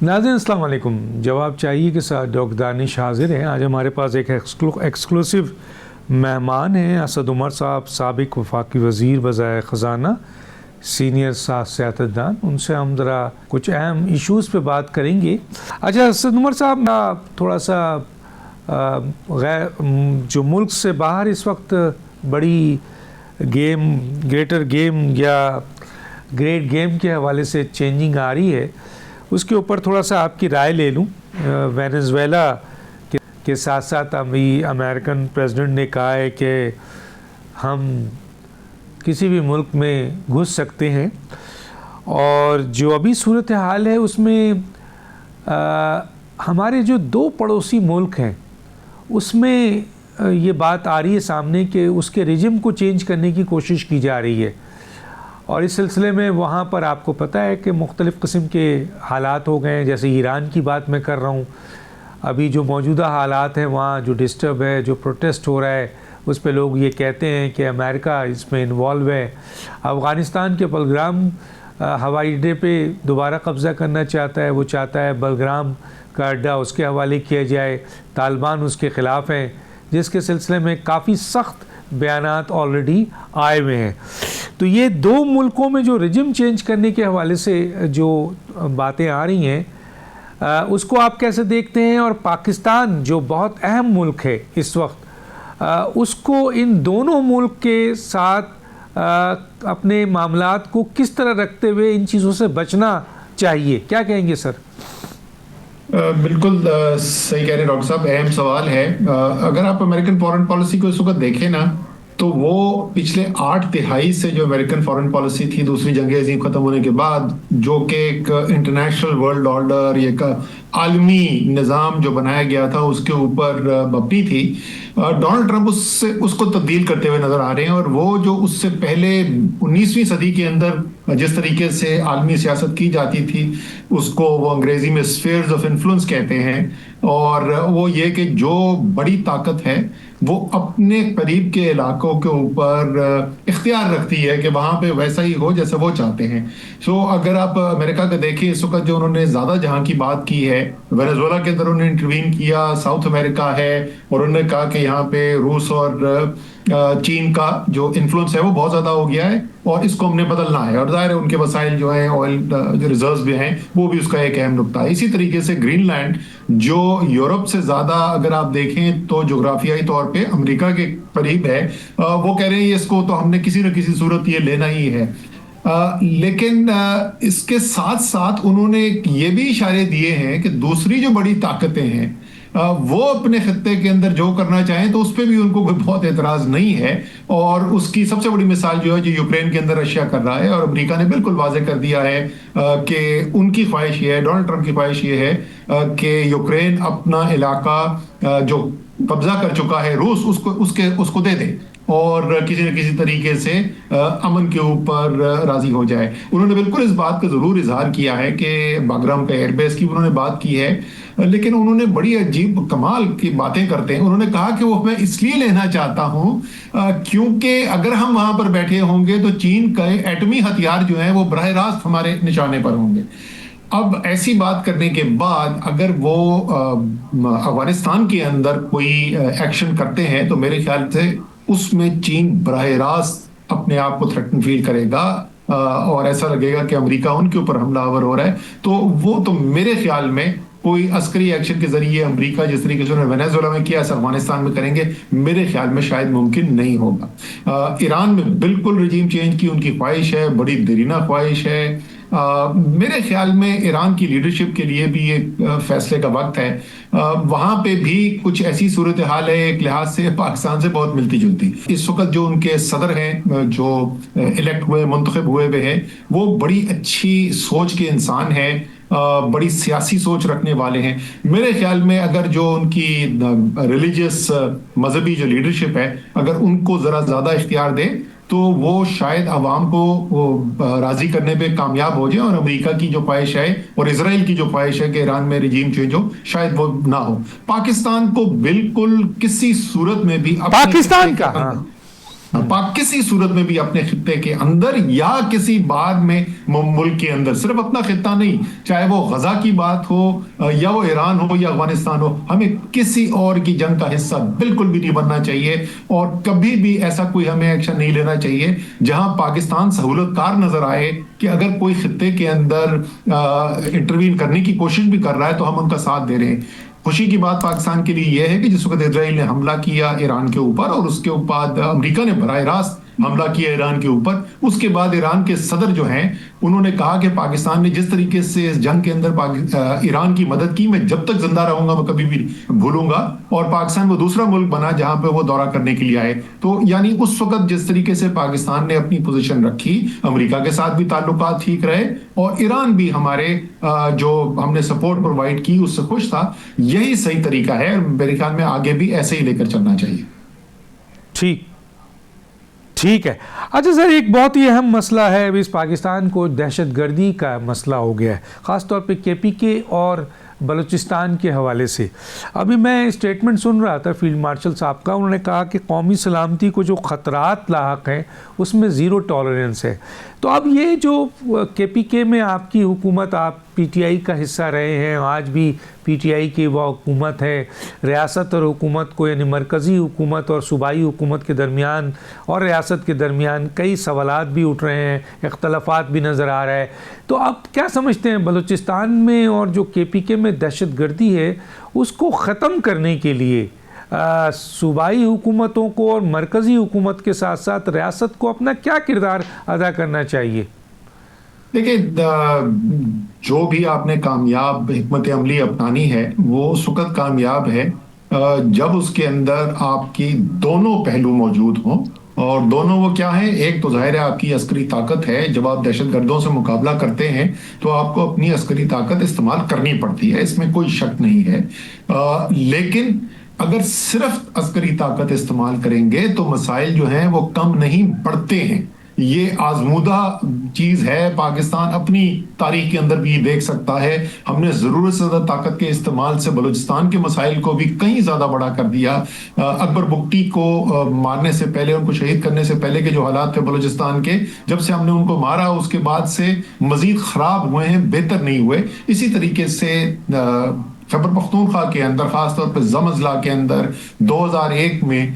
नाज़रीन अस्सलाम वालेकुम। जवाब चाहिए के साथ डॉक्टर दानिश हाजिर हैं। आज हमारे पास एक एक्सक्लूसिव मेहमान हैं, असद उमर साहब, साबिक वफाकी वज़ीर वज़ाए ख़ज़ाना, सीनियर सियासतदान। उनसे हम ज़रा कुछ अहम इश्यूज़ पे बात करेंगे। अच्छा असद उमर साहब, थोड़ा सा जो मुल्क से बाहर इस वक्त बड़ी ग्रेटर गेम या ग्रेट गेम के हवाले से चेंजिंग आ रही है, उसके ऊपर थोड़ा सा आपकी राय ले लूँ। वेनेज़ुएला के साथ साथ अभी अमेरिकन प्रेसिडेंट ने कहा है कि हम किसी भी मुल्क में घुस सकते हैं, और जो अभी सूरत हाल है उसमें हमारे जो दो पड़ोसी मुल्क हैं उसमें ये बात आ रही है सामने कि उसके रिजिम को चेंज करने की कोशिश की जा रही है। और इस सिलसिले में वहाँ पर आपको पता है कि मुख्तलिफ़ किस्म के हालात हो गए हैं। जैसे ईरान की बात मैं कर रहा हूँ, अभी जो मौजूदा हालात हैं वहाँ जो डिस्टर्ब है, जो प्रोटेस्ट हो रहा है, उस पे लोग ये कहते हैं कि अमेरिका इसमें इन्वॉल्व है। अफ़गानिस्तान के बलग्राम हवाई अड्डे पे दोबारा कब्ज़ा करना चाहता है, वो चाहता है बलग्राम का अड्डा उसके हवाले किया जाए। तालिबान उसके ख़िलाफ़ हैं, जिसके सिलसिले में काफ़ी सख्त बयानात ऑलरेडी आए हुए हैं। तो ये दो मुल्कों में जो रिजिम चेंज करने के हवाले से जो बातें आ रही हैं, उसको आप कैसे देखते हैं? और पाकिस्तान जो बहुत अहम मुल्क है इस वक्त, उसको इन दोनों मुल्क के साथ अपने मामलात को किस तरह रखते हुए इन चीज़ों से बचना चाहिए? क्या कहेंगे सर? बिल्कुल सही कह रहे हैं डॉक्टर साहब, अहम सवाल है। अगर आप अमेरिकन फॉरेन पॉलिसी को इस वक्त देखें ना, तो वो पिछले 8 तिहाई से जो अमेरिकन फॉरेन पॉलिसी थी दूसरी जंग अज़ीम खत्म होने के बाद, जो कि एक इंटरनेशनल वर्ल्ड ऑर्डर, एक आलमी निज़ाम जो बनाया गया था उसके ऊपर मबनी थी, डोनाल्ड ट्रंप उसको तब्दील करते हुए नजर आ रहे हैं। और वो जो उससे पहले 19वीं सदी के अंदर जिस तरीके से आलमी सियासत की जाती थी, उसको वो अंग्रेजी में स्फीयर्स ऑफ इन्फ्लुएंस कहते हैं। और वो ये कि जो बड़ी ताकत है वो अपने करीब के इलाकों के ऊपर इख्तियार रखती है कि वहाँ पे वैसा ही हो जैसा वो चाहते हैं। सो अगर आप अमेरिका का देखिए, इस वक्त जो उन्होंने ज़्यादा जहाँ की बात की है, वेनेजुएला के अंदर उन्होंने इंटरवीन किया, साउथ अमेरिका है, और उन्होंने कहा कि यहाँ पे रूस और चीन का जो इन्फ्लुएंस है वो बहुत ज़्यादा हो गया है और इसको हमने बदलना है। और ज़ाहिर है उनके वसाइल जो हैं, ऑयल जो रिजर्व्स भी हैं, वो भी उसका एक अहम नुकता है। इसी तरीके से ग्रीनलैंड जो यूरोप से ज़्यादा अगर आप देखें तो जोग्राफियाई तौर पे अमेरिका के करीब है, वो कह रहे हैं इसको तो हमने किसी न किसी सूरत ये लेना ही है। लेकिन इसके साथ साथ उन्होंने ये भी इशारे दिए हैं कि दूसरी जो बड़ी ताकतें हैं वो अपने खत्ते के अंदर जो करना चाहें तो उस पर भी उनको कोई बहुत एतराज़ नहीं है। और उसकी सबसे बड़ी मिसाल जो है जो यूक्रेन के अंदर रशिया कर रहा है, और अमेरिका ने बिल्कुल वाज़ेह कर दिया है कि उनकी ख्वाहिश ये है, डोनाल्ड ट्रंप की ख्वाहिश ये है कि यूक्रेन अपना इलाका जो कब्जा कर चुका है रूस, उसको दे दे और किसी न किसी तरीके से अमन के ऊपर राजी हो जाए। उन्होंने बिल्कुल इस बात का ज़रूर इजहार किया है कि बागराम पे एयरबेस की उन्होंने बात की है, लेकिन उन्होंने बड़ी अजीब कमाल की बातें करते हैं। उन्होंने कहा कि वो मैं इसलिए लेना चाहता हूं क्योंकि अगर हम वहां पर बैठे होंगे तो चीन के एटमी हथियार जो हैं वो बराह रास्त हमारे निशाने पर होंगे। अब ऐसी बात करने के बाद अगर वो अफगानिस्तान के अंदर कोई एक्शन करते हैं तो मेरे ख्याल से उसमें चीन बराह रास्त अपने आप को थ्रेटन फील करेगा और ऐसा लगेगा कि अमेरिका उनके ऊपर हमलावर हो रहा है। तो वो तो मेरे ख्याल में कोई अस्करी एक्शन के जरिए अमेरिका जिस तरीके से उन्होंने वेनेजुएला में किया अफगानिस्तान में करेंगे, मेरे ख्याल में शायद मुमकिन नहीं होगा। ईरान में बिल्कुल रिजीम चेंज की उनकी ख्वाहिश है, बड़ी देरीना ख्वाहिश है। मेरे ख्याल में ईरान की लीडरशिप के लिए भी एक फैसले का वक्त है। वहाँ पे भी कुछ ऐसी सूरत हाल है एक लिहाज से पाकिस्तान से बहुत मिलती जुलती। इस वक्त जो उनके सदर हैं जो इलेक्ट हुए, मुंतखब हुए हैं, वो बड़ी अच्छी सोच के इंसान हैं, बड़ी सियासी सोच रखने वाले हैं। मेरे ख्याल में अगर जो उनकी रिलीजियस मजहबी जो लीडरशिप है, अगर उनको ज़रा ज़्यादा इख्तियार दे तो वो शायद अवाम को राज़ी करने पे कामयाब हो जाए। और अमेरिका की जो ख्वाहिश है और इसराइल की जो ख्वाहिश है कि ईरान में रिजीम चेंज हो, शायद वो ना हो। पाकिस्तान को बिल्कुल किसी सूरत में भी पाकिस्तान का पाक किसी सूरत में भी अपने खित्ते के अंदर या किसी बाद में मुल्क के अंदर, सिर्फ अपना खित्ता नहीं, चाहे वो गजा की बात हो या वो ईरान हो या अफगानिस्तान हो, हमें किसी और की जंग का हिस्सा बिल्कुल भी नहीं बनना चाहिए और कभी भी ऐसा कोई हमें एक्शन नहीं लेना चाहिए जहां पाकिस्तान सहूलतकार नजर आए कि अगर कोई खित्ते के अंदर इंटरवीन करने की कोशिश भी कर रहा है तो हम उनका साथ दे रहे हैं। खुशी की बात पाकिस्तान के लिए यह है कि जिस वक्त इजराइल ने हमला किया ईरान के ऊपर और उसके बाद अमेरिका ने बराह रास्त हमला किया ईरान के ऊपर, उसके बाद ईरान के सदर जो हैं उन्होंने कहा कि पाकिस्तान ने जिस तरीके से इस जंग के अंदर ईरान की मदद की, मैं जब तक जिंदा रहूंगा मैं कभी भी भूलूंगा। और पाकिस्तान वो दूसरा मुल्क बना जहां पे वो दौरा करने के लिए आए। तो यानी उस वक्त जिस तरीके से पाकिस्तान ने अपनी पोजीशन रखी, अमेरिका के साथ भी ताल्लुकात ठीक रहे और ईरान भी हमारे जो हमने सपोर्ट प्रोवाइड की उससे खुश था। यही सही तरीका है, मेरे ख्याल में आगे भी ऐसे ही लेकर चलना चाहिए। ठीक है। अच्छा सर, एक बहुत ही अहम मसला है अभी इस पाकिस्तान को दहशतगर्दी का मसला हो गया है, ख़ास तौर पे केपीके और बलूचिस्तान के हवाले से। अभी मैं स्टेटमेंट सुन रहा था फील्ड मार्शल साहब का, उन्होंने कहा कि कौमी सलामती को जो ख़तरात लाहक हैं उसमें ज़ीरो टॉलरेंस है। तो अब ये जो केपीके में आपकी हुकूमत, आप पीटीआई का हिस्सा रहे हैं, आज भी पीटीआई की वह हुकूमत है, रियासत और हुकूमत को यानी मरकज़ी हुकूमत और सूबाई हुकूमत के दरमियान और रियासत के दरमियान कई सवालात भी उठ रहे हैं, इख्तलाफात भी नज़र आ रहा है। तो आप क्या समझते हैं बलूचिस्तान में और जो केपीके में दहशतगर्दी है उसको ख़त्म करने के लिए सूबाई हुकूमतों को और मरकज़ी हुकूमत के साथ साथ रियासत को अपना क्या किरदार अदा करना चाहिए? देखिए, जो भी आपने कामयाब हिकमत अमली अपनानी है वो उस वक्त कामयाब है जब उसके अंदर आपकी दोनों पहलू मौजूद हों। और दोनों वो क्या है? एक तो जाहिर है आपकी अस्करी ताकत है, जब आप दहशतगर्दों से मुकाबला करते हैं तो आपको अपनी अस्करी ताकत इस्तेमाल करनी पड़ती है, इसमें कोई शक नहीं है। लेकिन अगर सिर्फ अस्करी ताकत इस्तेमाल करेंगे तो मसाइल जो हैं वो कम नहीं बढ़ते हैं। ये आजमूदा चीज है, पाकिस्तान अपनी तारीख के अंदर भी देख सकता है। हमने जरूरत से ज्यादा ताकत के इस्तेमाल से बलूचिस्तान के मसाइल को भी कहीं ज्यादा बड़ा कर दिया। अकबर बुगटी को मारने से पहले, उनको शहीद करने से पहले के जो हालात थे बलूचिस्तान के, जब से हमने उनको मारा उसके बाद से मजीद खराब हुए हैं, बेहतर नहीं हुए। इसी तरीके से खैबर पख्तूनख्वा के अंदर, खासतौर पर ज़मज़ला के अंदर 2001 में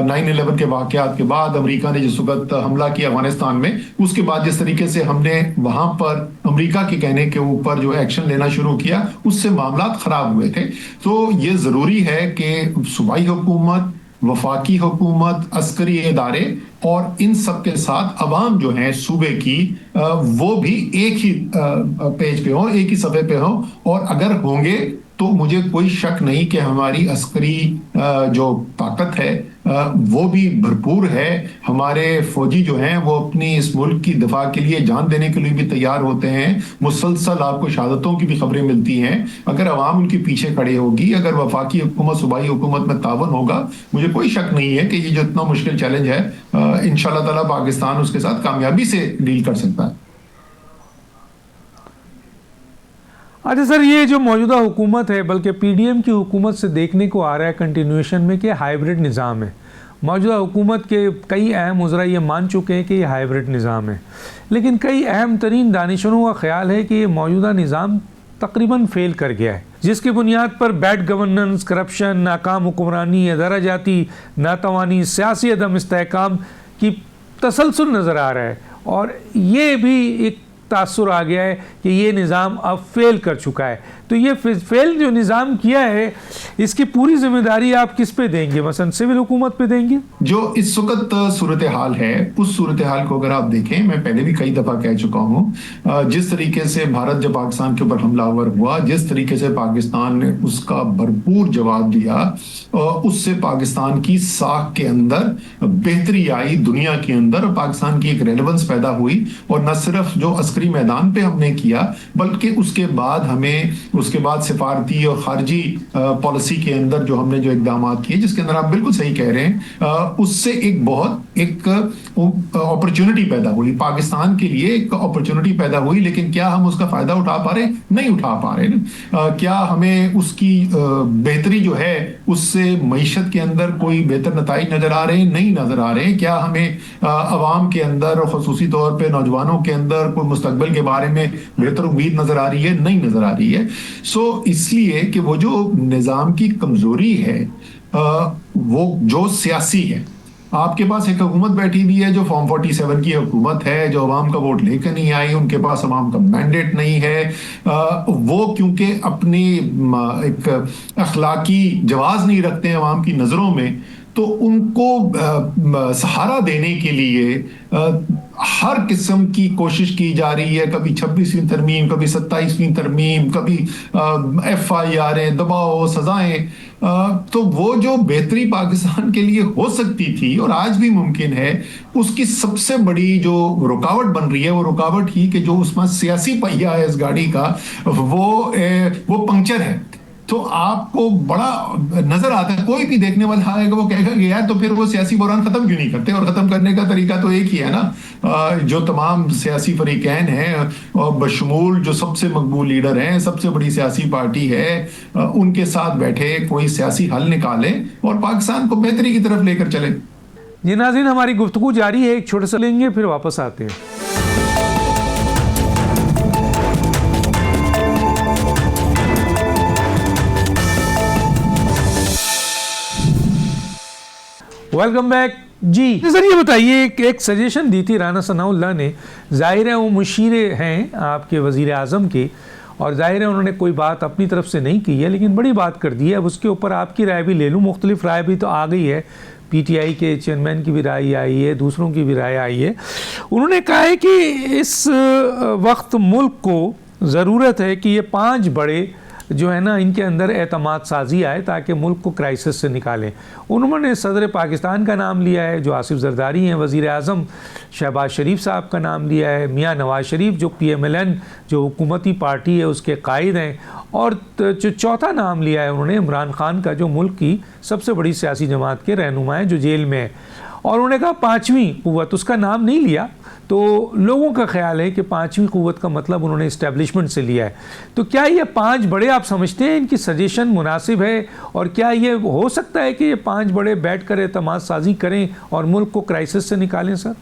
9/11 के वाक़यात के बाद अमेरिका ने जिस वक्त हमला किया अफगानिस्तान में, उसके बाद जिस तरीके से हमने वहां पर अमेरिका के कहने के ऊपर जो एक्शन लेना शुरू किया, उससे मामला खराब हुए थे। तो ये ज़रूरी है कि सूबाई हुकूमत, वफाकी हुकूमत, अस्करी इदारे और इन सब के साथ अवाम जो है सूबे की, वो भी एक ही पेज पे हो, एक ही सफ़े पे हो। और अगर होंगे तो मुझे कोई शक नहीं कि हमारी अस्करी जो ताकत है वो भी भरपूर है। हमारे फौजी जो हैं वो अपनी इस मुल्क की दिफा के लिए जान देने के लिए भी तैयार होते हैं। मुसलसल आपको शहादतों की भी खबरें मिलती हैं। अगर अवाम उनके पीछे खड़े होगी, अगर वफाकी हुकूमत सूबाई हुकूमत में तावन होगा, मुझे कोई शक नहीं है कि ये जो इतना मुश्किल चैलेंज है इंशाअल्लाह ताला पाकिस्तान उसके साथ कामयाबी से डील कर सकता है। अच्छा सर, ये जो मौजूदा हुकूमत है, बल्कि पीडीएम की हुकूमत से देखने को आ रहा है कंटिन्यूएशन में कि हाइब्रिड निज़ाम है। मौजूदा हुकूमत के कई अहम उज़रा ये मान चुके हैं कि ये हाइब्रिड निज़ाम है, लेकिन कई अहम तरीन दानिशों का ख्याल है कि ये मौजूदा निज़ाम तकरीबन फेल कर गया है, जिसकी बुनियाद पर बैड गवर्नेंस, करप्शन, नाकाम हुक्मरानी, अदारा जाती नातवानी, सियासी अदम इस्तेहकाम की तसलसल नज़र आ रहा है। और ये भी एक तासुर आ गया है कि ये निज़ाम अब फेल कर चुका है। तो ये फेल जो निज़ाम किया है, इसकी पूरी जिम्मेदारी आप किस पे देंगे? मसलन सिविल हुकूमत पे देंगे? जो इस वक्त सूरत हाल है, उस सूरत हाल को अगर आप देखें, मैं पहले भी कई दफ़ा कह चुका हूँ, जिस तरीके से भारत जब पाकिस्तान के ऊपर हमलावर हुआ, जिस तरीके से पाकिस्तान ने उसका भरपूर जवाब दिया, उससे पाकिस्तान की साख के अंदर बेहतरी आई, दुनिया के अंदर पाकिस्तान की एक रेलेवेंस पैदा हुई। और न सिर्फ जो अस्करी आखिरी मैदान पे हमने किया, बल्कि उसके बाद सिफारती और खारजी पॉलिसी के अंदर जो हमने जो इकदाम किए, जिसके अंदर आप बिल्कुल सही कह रहे हैं, उससे एक अपॉर्चुनिटी पैदा हुई, पाकिस्तान के लिए एक अपॉर्चुनिटी पैदा हुई। लेकिन क्या हम उसका फायदा उठा पा रहे? नहीं उठा पा रहे। क्या हमें उसकी बेहतरी जो है उससे मईशत के अंदर कोई बेहतर नताइज नजर आ रहे हैं? नहीं नजर आ रहे हैं। क्या हमें अवाम के अंदर और खसूसी तौर पे नौजवानों के अंदर कोई मुस्तकबिल के बारे में बेहतर उम्मीद नजर आ रही है? नहीं नजर आ रही है। सो इसलिए कि वो जो निज़ाम की कमजोरी है, वो जो सियासी है, आपके पास एक हुकूमत बैठी हुई है जो फॉर्म 47 की हुकूमत है, जो अवाम का वोट लेकर नहीं आई, उनके पास अवाम का मैंडेट नहीं है। वो क्योंकि अपनी एक अखलाकी जवाज नहीं रखते हैं अवाम की नज़रों में, तो उनको सहारा देने के लिए हर किस्म की कोशिश की जा रही है। कभी 26वीं तरमीम, कभी 27वीं तरमीम, कभी FIR, दबाव, सजाएं। तो वो जो बेहतरी पाकिस्तान के लिए हो सकती थी और आज भी मुमकिन है, उसकी सबसे बड़ी जो रुकावट बन रही है, वो रुकावट ही कि जो उसमें सियासी पहिया है इस गाड़ी का, वो पंक्चर है। तो आपको बड़ा नजर आता है, कोई भी देखने वाला आएगा वो कहेगा कि यार तो फिर वो सियासी बहरान खत्म क्यों नहीं करते? और खत्म करने का तरीका तो एक ही है ना, जो तमाम सियासी फरीकैन हैं और बशमूल जो सबसे मकबूल लीडर हैं, सबसे बड़ी सियासी पार्टी है, उनके साथ बैठे कोई सियासी हल निकाले और पाकिस्तान को बेहतरी की तरफ लेकर चले। जी नाज़रीन, हमारी गुफ्तगू जारी है, एक छोटे से लेंगे फिर वापस आते हैं। वेलकम बैक जी। सर ये बताइए, एक सजेशन दी थी राना सनाउल्लाह ने, जाहिर है वो मुशीरे हैं आपके वज़ीर आज़म के, और जाहिर है उन्होंने कोई बात अपनी तरफ से नहीं की है, लेकिन बड़ी बात कर दी है। अब उसके ऊपर आपकी राय भी ले लूँ। मुख्तलिफ राय भी तो आ गई है, PTI के चेयरमैन की भी राय आई है, दूसरों की भी राय आई है। उन्होंने कहा है कि इस वक्त मुल्क को ज़रूरत है कि ये 5 बड़े जो है ना, इनके अंदर एतमाद साजी आए ताकि मुल्क को क्राइसिस से निकालें। उन्होंने सदर पाकिस्तान का नाम लिया है जो आसिफ जरदारी हैं, वज़ीर आज़म शहबाज शरीफ साहब का नाम लिया है, मियाँ नवाज शरीफ जो PMLN जो हुकूमती पार्टी है उसके कायद हैं, और जो चौथा नाम लिया है उन्होंने इमरान खान का, जो मुल्क की सबसे बड़ी सियासी जमात के रहनुमा हैं जो जेल में है। और उन्होंने कहा 5वीं क़ुव्वत, उसका नाम नहीं लिया। तो लोगों का ख्याल है कि 5वीं क़ुव्वत का मतलब उन्होंने इस्टेब्लिशमेंट से लिया है। तो क्या ये 5 बड़े आप समझते हैं इनकी सजेशन मुनासिब है, और क्या ये हो सकता है कि ये 5 बड़े बैठ कर एतमाद साजी करें और मुल्क को क्राइसिस से निकालें? सर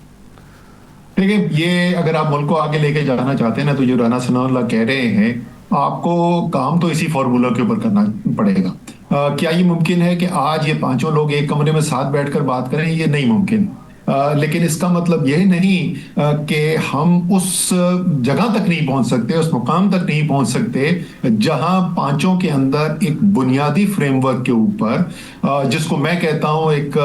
देखिए, ये अगर आप मुल्क को आगे लेके जाना चाहते हैं ना, तो जो राना सनाउल्लाह कह रहे हैं, आपको काम तो इसी फॉर्मूला के ऊपर करना पड़ेगा। क्या ये मुमकिन है कि आज ये 5 लोग एक कमरे में साथ बैठकर बात करें? ये नहीं मुमकिन। लेकिन इसका मतलब यह नहीं कि हम उस जगह तक नहीं पहुंच सकते, उस मुकाम तक नहीं पहुंच सकते जहां 5 के अंदर एक बुनियादी फ्रेमवर्क के ऊपर, जिसको मैं कहता हूं एक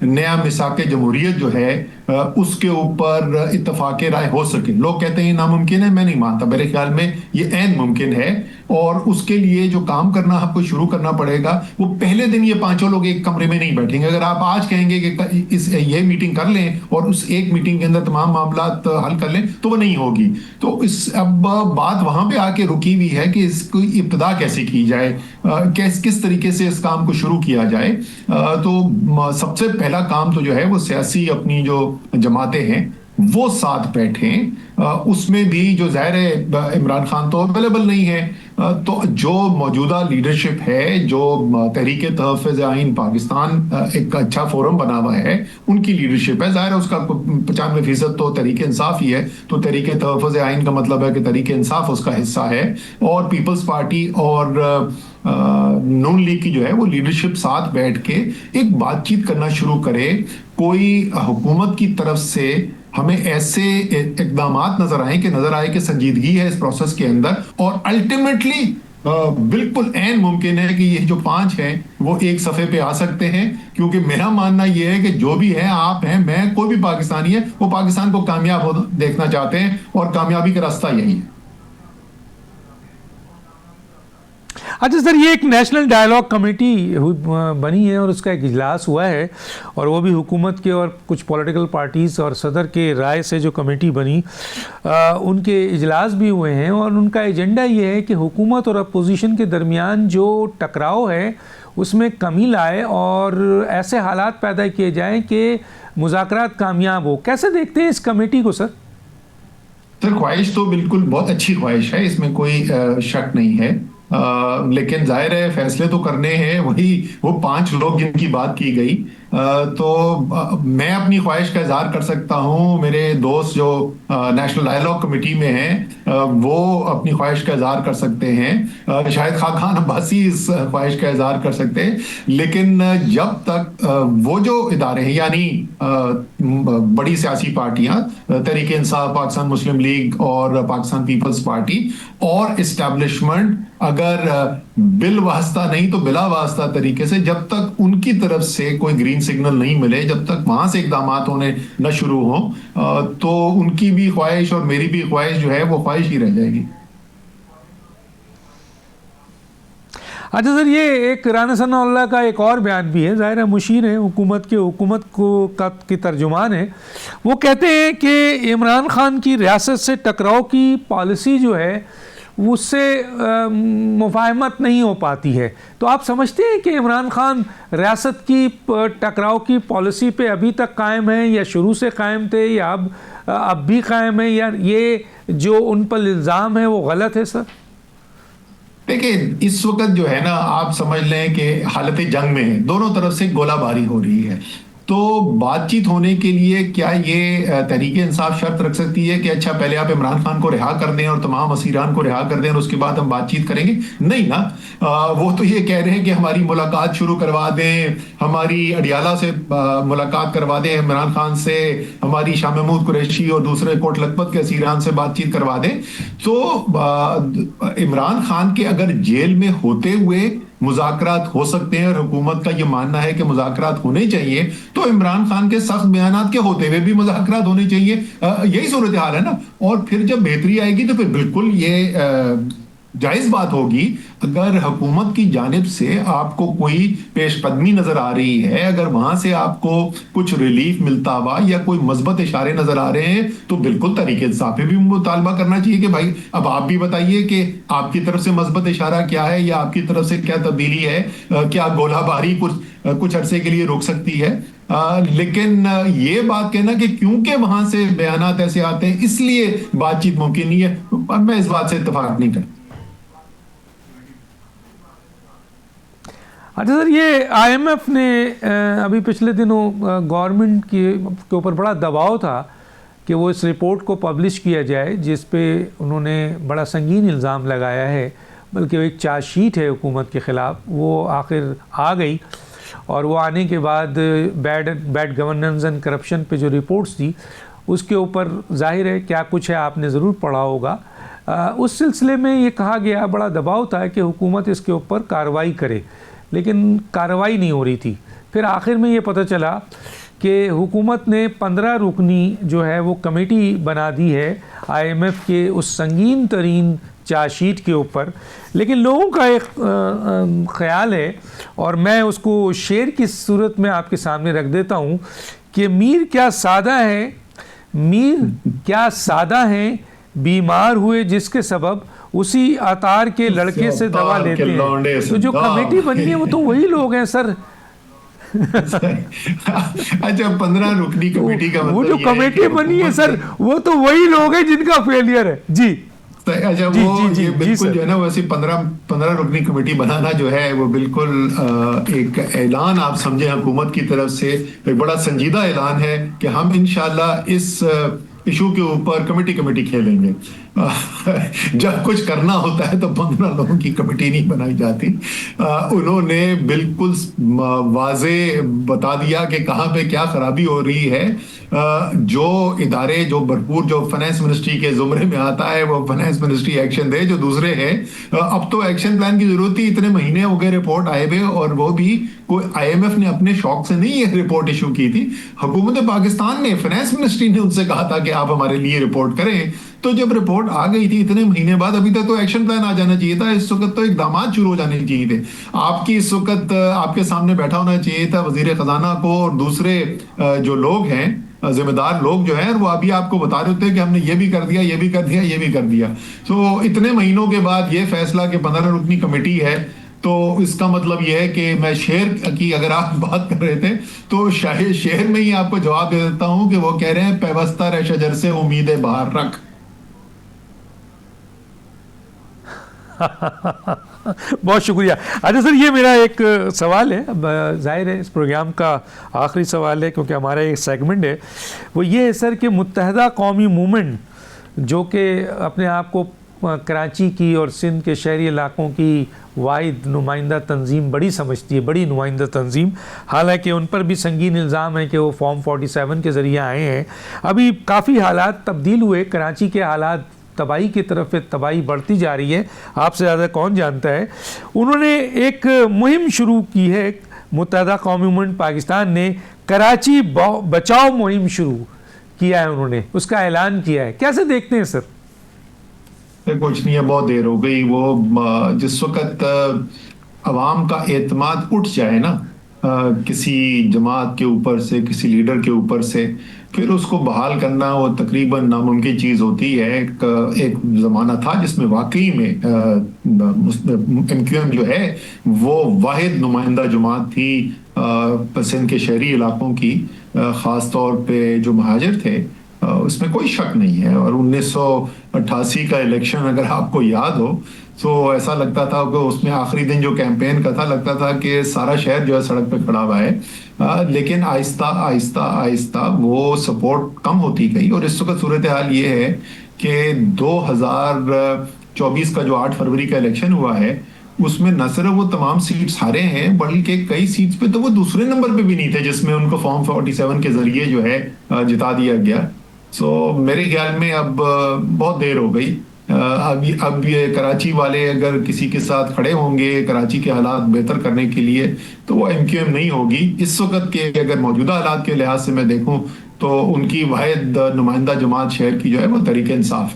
नया मिसाक जमहूरियत जो है, उसके ऊपर इत्तफाक राय हो सके। लोग कहते हैं नामुमकिन है, मैं नहीं मानता। मेरे ख्याल में ये ऐन मुमकिन है, और उसके लिए जो काम करना आपको शुरू करना पड़ेगा, वो पहले दिन ये 5 लोग एक कमरे में नहीं बैठेंगे। अगर आप आज कहेंगे कि ये मीटिंग कर लें और उस एक मीटिंग के अंदर तमाम मामला हल कर लें, तो वो नहीं होगी। तो अब बात वहां पे आके रुकी हुई है कि इसकी इब्तिदा कैसे की जाए, किस तरीके से इस काम को शुरू किया जाए। तो सबसे पहला काम तो जो है वो सियासी अपनी जो जमातें हैं वो साथ बैठें। उसमें भी जो ज़ाहिर है इमरान खान तो अवेलेबल नहीं है, तो जो मौजूदा लीडरशिप है, जो तहरीक तहफ़्फ़ुज़ आइन पाकिस्तान एक अच्छा फोरम बना हुआ है, उनकी लीडरशिप है। ज़ाहिर है उसका 95% तो तहरीक इंसाफ ही है। तो तहरीक तहफ़्फ़ुज़ आइन का मतलब है कि तहरीक इंसाफ उसका हिस्सा है, और पीपल्स पार्टी और नून लीग की जो है वो लीडरशिप साथ बैठ के एक बातचीत करना शुरू करे। कोई हुकूमत की तरफ से हमें ऐसे इक़दामात नजर आए कि संजीदगी है इस प्रोसेस के अंदर, और अल्टीमेटली बिल्कुल ऐन मुमकिन है कि ये जो 5 हैं वो एक सफ़े पे आ सकते हैं। क्योंकि मेरा मानना ये है कि जो भी है, आप हैं, मैं, कोई भी पाकिस्तानी है, वो पाकिस्तान को कामयाब हो देखना चाहते हैं, और कामयाबी का रास्ता यही है। अच्छा सर, ये एक नेशनल डायलॉग कमेटी बनी है और उसका एक इजलास हुआ है, और वो भी हुकूमत के और कुछ पॉलिटिकल पार्टीज़ और सदर के राय से जो कमेटी बनी, उनके इजलास भी हुए हैं, और उनका एजेंडा ये है कि हुकूमत और अपोजिशन के दरमियान जो टकराव है उसमें कमी लाए और ऐसे हालात पैदा किए जाएं कि मुज़ाकरात कामयाब हो। कैसे देखते हैं इस कमेटी को सर? सर, ख्वाहिश तो बिल्कुल बहुत अच्छी ख्वाहिश है, इसमें कोई शक नहीं है। लेकिन जाहिर है फैसले तो करने हैं वही वो 5 लोग जिनकी बात की गई। मैं अपनी ख्वाहिश का इजहार कर सकता हूँ, मेरे दोस्त जो नेशनल डायलॉग कमेटी में हैं वो अपनी ख्वाहिश का इजहार कर सकते हैं, शायद खान अब्बासी इस ख्वाहिश का इजहार कर सकते हैं। लेकिन जब तक वो जो इदारे हैं, यानी बड़ी सियासी पार्टियां, तहरीक इंसाफ, पाकिस्तान मुस्लिम लीग और पाकिस्तान पीपल्स पार्टी और इस्टेब्लिशमेंट, अगर बिल वास्ता नहीं तो बिला वास्ता तरीके से जब तक उनकी तरफ से कोई ग्रीन सिग्नल नहीं मिले, जब तक वहां से इकदामात होने न शुरू हो, तो उनकी भी ख्वाहिश और मेरी भी ख्वाहिश जो है वो ख्वाहिश ही रह जाएगी। अच्छा सर, ये एक राना सनाउल्लाह का एक और बयान भी है, ज़ाहिर है मुशीर है हुकूमत के, हुकूमत को की तर्जुमान है। वो कहते हैं कि इमरान खान की रियासत से टकराव की पॉलिसी जो है उससे मुफाहमत नहीं हो पाती है। तो आप समझते हैं कि इमरान खान रियासत की टकराव की पॉलिसी पे अभी तक कायम है, या शुरू से कायम थे, या अब भी कायम है, या ये जो उन पर इल्ज़ाम है वो गलत है सर? देखिए, इस वक्त जो है ना, आप समझ लें कि हालत जंग में है, दोनों तरफ से गोलाबारी हो रही है। तो बातचीत होने के लिए क्या ये तहरीक इंसाफ शर्त रख सकती है कि अच्छा पहले आप इमरान खान को रिहा कर दें और तमाम असीरान को रिहा कर दें और उसके बाद हम बातचीत करेंगे? नहीं ना। वो तो ये कह रहे हैं कि हमारी मुलाकात शुरू करवा दें, हमारी अडियाला से मुलाकात करवा दें इमरान खान से, हमारी शाह महमूद कुरैशी और दूसरे कोट लखपत के असीरान से बातचीत करवा दें। तो इमरान खान के अगर जेल में होते हुए मुज़ाकरात हो सकते हैं और हुकूमत का ये मानना है कि मुज़ाकरात होने चाहिए, तो इमरान खान के सख्त बयानात के होते हुए भी मुज़ाकरात होने चाहिए। यही सूरत हाल है ना। और फिर जब बेहतरी आएगी तो फिर बिल्कुल ये जायज बात होगी। अगर हुकूमत की जानिब से आपको कोई पेशकदमी नजर आ रही है, अगर वहां से आपको कुछ रिलीफ मिलता हुआ या कोई मजबूत इशारे नजर आ रहे हैं, तो बिल्कुल तरीके इंसाफ पे भी मुतालबा करना चाहिए कि भाई अब आप भी बताइए कि आपकी तरफ से मजबूत इशारा क्या है, या आपकी तरफ से क्या तब्दीली है, क्या गोलाबारी कुछ अरसे के लिए रुक सकती है। लेकिन ये बात कहना कि क्योंकि वहां से बयानात ऐसे आते हैं इसलिए बातचीत मुमकिन नहीं है, मैं इस बात से इत्तेफाक नहीं करता। अच्छा सर, ये आईएमएफ ने अभी पिछले दिनों गवर्नमेंट के ऊपर बड़ा दबाव था कि वो इस रिपोर्ट को पब्लिश किया जाए, जिस पे उन्होंने बड़ा संगीन इल्ज़ाम लगाया है, बल्कि वो एक चार्जशीट है हुकूमत के ख़िलाफ़, वो आखिर आ गई। और वो आने के बाद बैड गवर्नेंस एंड करप्शन पे जो रिपोर्ट्स थी उसके ऊपर जाहिर है क्या कुछ है, आपने ज़रूर पढ़ा होगा। उस सिलसिले में ये कहा गया, बड़ा दबाव था कि हुकूमत इसके ऊपर कार्रवाई करे, लेकिन कार्रवाई नहीं हो रही थी। फिर आखिर में ये पता चला कि हुकूमत ने 15 रुकनी जो है वो कमेटी बना दी है आईएमएफ के उस संगीन तरीन चार्जशीट के ऊपर। लेकिन लोगों का एक ख्याल है, और मैं उसको शेर की सूरत में आपके सामने रख देता हूँ, कि मीर क्या सादा हैं बीमार हुए जिसके सबब उसी अतार के लड़के से दवा लेते हैं। तो जो कमेटी बनी है वो तो वही लोग हैं सर। अच्छा, 15 रुकनी कमेटी का मतलब वो जो कमेटी बनी है सर, वो तो वही लोग हैं जिनका फेलियर है जी। अच्छा, ये बिल्कुल जो है ना, वैसे 15 रुकनी कमेटी बनाना जो है वो बिल्कुल एक ऐलान आप समझे हुकूमत की तरफ से, एक बड़ा संजीदा ऐलान है कि हम इंशाल्लाह इस इशू के ऊपर कमेटी खेलेंगे। जब कुछ करना होता है तो 15 लोगों की कमेटी नहीं बनाई जाती। उन्होंने बिल्कुल वाजे बता दिया कि कहाँ पे क्या खराबी हो रही है। जो इदारे जो भरपूर जो फाइनेंस मिनिस्ट्री के जुमरे में आता है वो फाइनेंस मिनिस्ट्री एक्शन दे, जो दूसरे हैं अब तो एक्शन प्लान की जरूरत थी, इतने महीने हो गए रिपोर्ट आए हुए, और वो भी कोई आईएमएफ ने अपने शौक से नहीं ये रिपोर्ट इशू की थी। हुकूमत पाकिस्तान ने, फाइनेंस मिनिस्ट्री ने उनसे कहा था कि आप हमारे लिए रिपोर्ट करें। तो जब रिपोर्ट आ गई थी इतने महीने बाद, अभी तक तो एक्शन प्लान आ जाना चाहिए था, इस वक्त तो इकदाम शुरू हो जाने चाहिए थे। आपकी इस वक्त आपके सामने बैठा होना चाहिए था वजीर खजाना को, और दूसरे जो लोग हैं, जिम्मेदार लोग जो हैं, वो अभी आपको बता रहे होते हैं कि हमने ये भी कर दिया, ये भी कर दिया, ये भी कर दिया। तो इतने महीनों के बाद ये फैसला कि 15 रुकनी कमेटी है, तो इसका मतलब यह है कि मैं शेर की अगर आप बात कर रहे थे, तो शायद शेर में ही आपको जवाब दे देता हूं कि वो कह रहे हैं पैवस्ता रह शजर से उम्मीदें बाहर रख। बहुत शुक्रिया। अच्छा सर, ये मेरा एक सवाल है, अब जाहिर है इस प्रोग्राम का आखिरी सवाल है क्योंकि हमारा एक सेगमेंट है, वो ये है सर कि मुत्तहदा कौमी मूवमेंट जो कि अपने आप को कराची की और सिंध के शहरी इलाकों की वाहिद नुमाइंदा तंजीम बड़ी समझती है, बड़ी नुमाइंदा तंजीम, हालांकि उन पर भी संगीन इल्ज़ाम है कि वो फॉर्म 47 के ज़रिए आए हैं। अभी काफ़ी हालात तब्दील हुए, कराची के हालात तबाही की तरफ तबाही बढ़ती जा रही है, आपसे ज़्यादा कौन जानता है। उन्होंने एक मुहिम शुरू की है, मुत्तहदा कौमी मूवमेंट पाकिस्तान ने कराची बचाओ मुहिम शुरू किया है, उन्होंने उसका ऐलान किया है, कैसे देखते हैं सर? कुछ नहीं है, बहुत देर हो गई। वो जिस वक्त अवाम का एतमाद उठ जाए ना किसी जमात के ऊपर से, किसी लीडर के ऊपर से, फिर उसको बहाल करना वो तकरीबन नामुमकिन चीज़ होती है। एक ज़माना था जिसमें वाकई में MQM जो है वो वाहिद नुमाइंदा जमात थी सिंध के शहरी इलाकों की, ख़ास तौर पे जो महाजिर थे, उसमें कोई शक नहीं है। और 1988 का इलेक्शन अगर आपको याद हो तो ऐसा लगता था कि उसमें आखिरी दिन जो कैंपेन का था, लगता था कि सारा शहर जो है सड़क पे खड़ा हुआ है। लेकिन आहिस्ता आहिस्ता आहिस्ता वो सपोर्ट कम होती गई, और इस वक्त सूरत हाल ये है कि 2024 का जो 8 फरवरी का इलेक्शन हुआ है उसमें न सिर्फ वो तमाम सीट्स हारे हैं, बल्कि कई सीट्स पे तो वो दूसरे नंबर पे भी नहीं थे जिसमें उनको फॉर्म 47 के जरिए जो है जिता दिया गया। सो मेरे ख्याल में अब बहुत देर हो गई। अब ये कराची वाले अगर किसी के साथ खड़े होंगे कराची के हालात बेहतर करने के लिए, तो वो MQM नहीं होगी। इस वक्त के अगर मौजूदा हालात के लिहाज से मैं देखूं तो उनकी वाहिद नुमाइंदा जमात शहर की जो है वो तहरीक इंसाफ।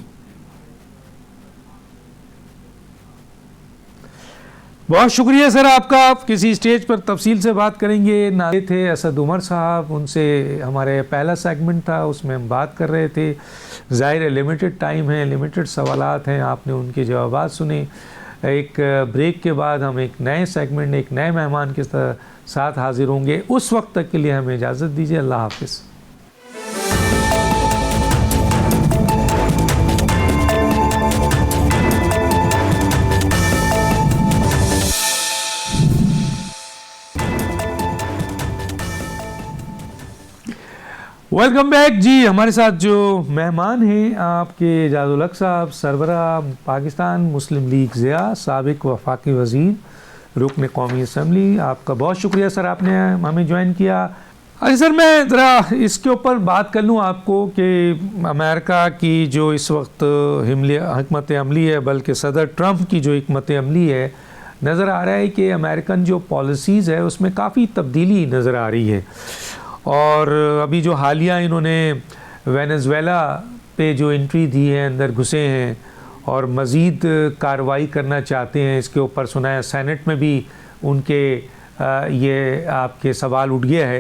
बहुत शुक्रिया सर आपका, आप किसी स्टेज पर तफसील से बात करेंगे। नारे थे असद उमर साहब, उनसे हमारे पहला सेगमेंट था, उसमें हम बात कर रहे थे। ज़ाहिर है लिमिटेड टाइम है, लिमिटेड सवालात हैं, आपने उनके जवाबात सुने। एक ब्रेक के बाद हम एक नए सेगमेंट, एक नए मेहमान के साथ हाजिर होंगे। उस वक्त तक के लिए हमें इजाज़त दीजिए। अल्लाह हाफिज़। वेलकम बैक जी। हमारे साथ जो मेहमान हैं आपके एजाज़ुल हक साहब, सरबरा पाकिस्तान मुस्लिम लीग ज़िया, साबिक वफाकी वज़ीर, रुकन कौमी असम्बली। आपका बहुत शुक्रिया सर, आपने हमें ज्वाइन किया। अच्छा सर, मैं ज़रा इसके ऊपर बात कर लूँ आपको कि अमेरिका की जो इस वक्त हिकमत अमली है, बल्कि सदर ट्रंप की जो हिकमत अमली है, नज़र आ रहा है कि अमेरिकन जो पॉलिसीज़ है उसमें काफ़ी तब्दीली नज़र आ रही है। और अभी जो हालिया इन्होंने वेनेज़ुएला पे जो एंट्री दी है, अंदर घुसे हैं और मज़ीद कार्रवाई करना चाहते हैं, इसके ऊपर सुना है सेनेट में भी उनके ये आपके सवाल उठ गया है।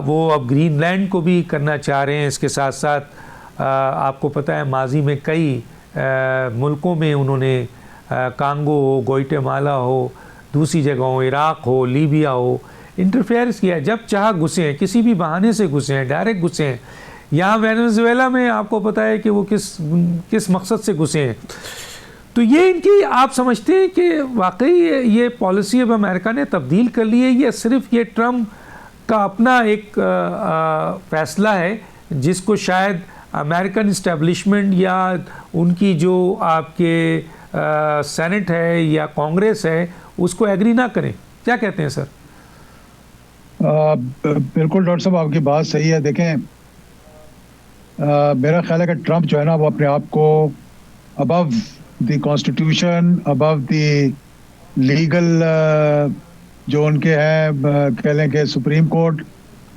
वो अब ग्रीनलैंड को भी करना चाह रहे हैं। इसके साथ साथ आपको पता है माजी में कई मुल्कों में उन्होंने कांगो हो, ग्वाटेमाला हो, दूसरी जगहों इराक़ हो, लीबिया हो, इंटरफेयर्स किया। जब चाह घुसे हैं, किसी भी बहाने से घुसे हैं, डायरेक्ट घुसे हैं। यहाँ वेनेज़ुएला में आपको पता है कि वो किस मकसद से घुसे हैं। तो ये इनकी आप समझते हैं कि वाकई ये पॉलिसी अब अमेरिका ने तब्दील कर ली है, या सिर्फ ये ट्रंप का अपना एक फ़ैसला है जिसको शायद अमेरिकन इस्टेब्लिशमेंट या उनकी जो आपके सेनेट है या कांग्रेस है उसको एग्री ना करें? क्या कहते हैं सर? बिल्कुल डॉक्टर साहब, आपकी बात सही है। देखें, मेरा ख्याल है कि ट्रंप जो है ना वो अपने आप को above the constitution, above the legal जो उनके हैं कह लें कि supreme court,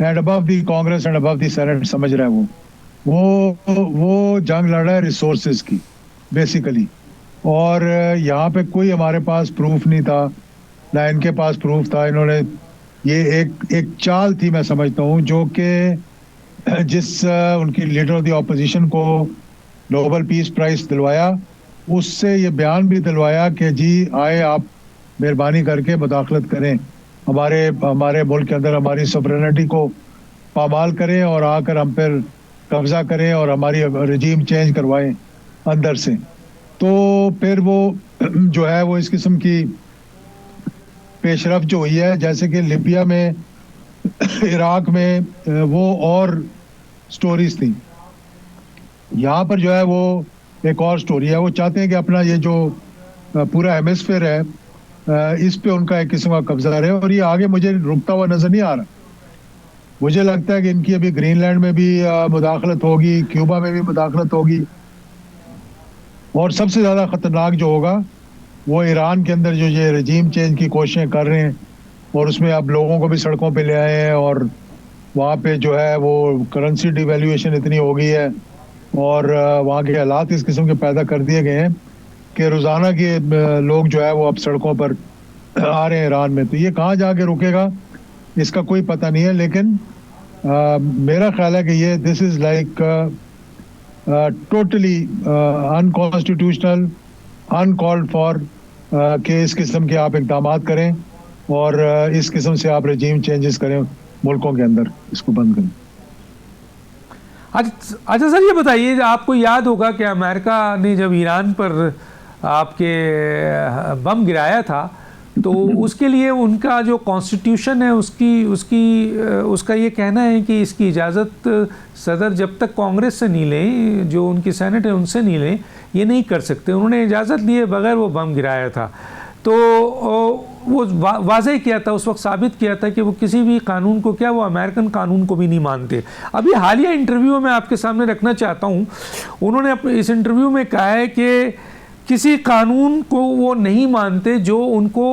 and above the Congress and above the senate समझ रहे हैं वो। वो जंग लड़ रहा है रिसोर्सेज की बेसिकली। और यहाँ पे कोई हमारे पास प्रूफ नहीं था, ना इनके पास प्रूफ था। इन्होंने ये एक चाल थी मैं समझता हूँ, जो कि जिस उनकी लीडर ऑफ द ऑपोजिशन को नोबेल पीस प्राइज दिलवाया, उससे ये बयान भी दिलवाया कि जी आए आप मेहरबानी करके मुदाखलत करें, हमारे हमारे मुल्क के अंदर हमारी सॉवरेनिटी को पामाल करें और आकर हम पर कब्जा करें और हमारी रजीम चेंज करवाएं अंदर से। तो फिर वो जो है वो इस किस्म की पेशरफ जो हुई है, जैसे कि लिबिया में इराक में वो और स्टोरीज थी, यहाँ पर जो है वो एक और स्टोरी है। वो चाहते हैं कि अपना ये जो पूरा हेमिस्फीयर है इस पे उनका एक किस्म का कब्जा रहे, और ये आगे मुझे रुकता हुआ नजर नहीं आ रहा। मुझे लगता है कि इनकी अभी ग्रीनलैंड में भी मुदाखलत होगी, क्यूबा में भी मुदाखलत होगी, और सबसे ज़्यादा ख़तरनाक जो होगा वो ईरान के अंदर जो ये रजीम चेंज की कोशिशें कर रहे हैं, और उसमें अब लोगों को भी सड़कों पे ले आए हैं, और वहाँ पे जो है वो करेंसी डिवैल्यूएशन इतनी हो गई है, और वहाँ के हालात इस किस्म के पैदा कर दिए गए हैं कि रोज़ाना के लोग जो है वो अब सड़कों पर आ रहे हैं ईरान में। तो ये कहाँ जाके रुकेगा इसका कोई पता नहीं है, लेकिन मेरा ख्याल है कि ये this is like totally unconstitutional, uncalled for कि इस किस्म के आप इकदाम करें और इस किस्म से आप रजीम चेंजेस करें मुल्कों के अंदर, इसको बंद करें। अच्छा सर, ये बताइए, आपको याद होगा कि अमेरिका ने जब ईरान पर आपके बम गिराया था, तो उसके लिए उनका जो कॉन्स्टिट्यूशन है उसका ये कहना है कि इसकी इजाज़त सदर जब तक कांग्रेस से नहीं लें, जो उनकी सेनेट है उनसे नहीं लें, ये नहीं कर सकते। उन्होंने इजाज़त लिए बगैर वो बम गिराया था। तो वो वाज़ेह किया था, उस वक्त साबित किया था कि वो किसी भी कानून को, क्या वो अमेरिकन कानून को भी नहीं मानते। अभी हालिया इंटरव्यू में आपके सामने रखना चाहता हूँ, उन्होंने इस इंटरव्यू में कहा है कि किसी कानून को वो नहीं मानते जो उनको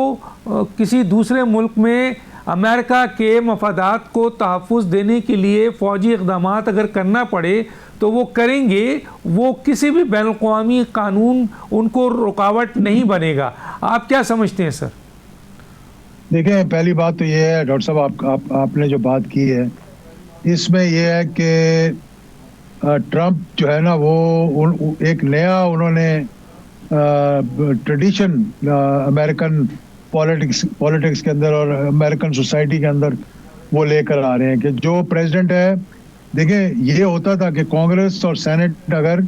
किसी दूसरे मुल्क में अमेरिका के मफादात को तहफ़्फ़ुज़ देने के लिए फ़ौजी इक़दाम अगर करना पड़े तो वो करेंगे। वो किसी भी बैनुल-अक़वामी कानून उनको रुकावट नहीं बनेगा। आप क्या समझते हैं सर? देखें, पहली बात तो ये है डॉक्टर साहब, आपने जो बात की है इसमें यह है कि ट्रंप जो है ना वो एक नया उन्होंने ट्रेडिशन अमेरिकन पॉलिटिक्स के अंदर और अमेरिकन सोसाइटी के अंदर वो लेकर आ रहे हैं कि जो प्रेसिडेंट है, देखें ये होता था कि कांग्रेस और सेनेट अगर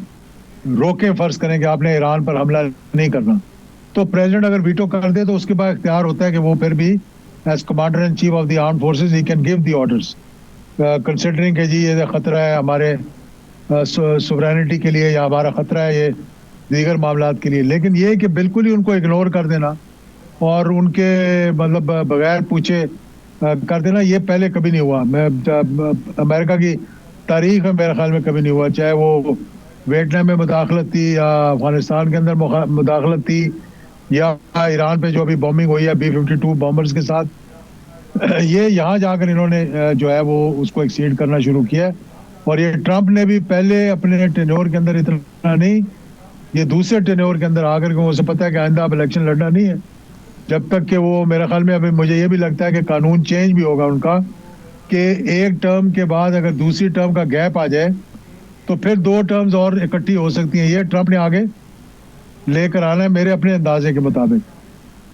रोके, फर्ज करें कि आपने ईरान पर हमला नहीं करना, तो प्रेसिडेंट अगर वीटो कर दे तो उसके बाद इख्तियार होता है कि वो फिर भी as commander in chief of the armed forces he can give the orders considering कि जी ये खतरा है हमारे सोवरेनिटी के लिए या हमारा खतरा है ये दीगर मामलात के लिए। लेकिन ये कि बिल्कुल ही उनको इग्नोर कर देना और उनके मतलब बगैर पूछे कर देना, ये पहले कभी नहीं हुआ। मैं अमेरिका की तारीख में मेरे ख्याल में कभी नहीं हुआ, चाहे वो वियतनाम में मुदाखलत थी या अफगानिस्तान के अंदर मुदाखलत थी या ईरान पे जो अभी बॉम्बिंग हुई है B-52 बॉम्बर्स के साथ। ये यहाँ जाकर इन्होंने जो है वो उसको एक्सीड करना शुरू किया। और ये ट्रंप ने भी पहले अपने टेन्योर के अंदर इतना नहीं, ये दूसरे टेन्योर के अंदर आकर के उसे पता है कि आइंदा अब इलेक्शन लड़ना नहीं है, जब तक कि वो मेरे ख्याल में अभी मुझे ये भी लगता है कि कानून चेंज भी होगा उनका कि एक टर्म के बाद अगर दूसरी टर्म का गैप आ जाए तो फिर 2 टर्म्स और इकट्ठी हो सकती हैं। ये ट्रंप ने आगे लेकर आना है मेरे अपने अंदाजे के मुताबिक।